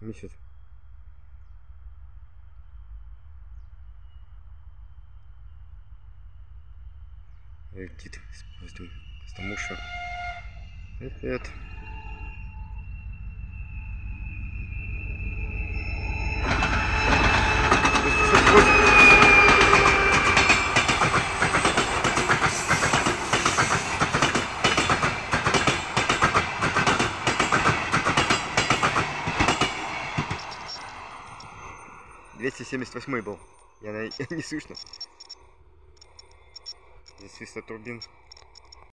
месяц. Летит с тому что это. «278-й был. Я не слышно. Здесь свиста турбин.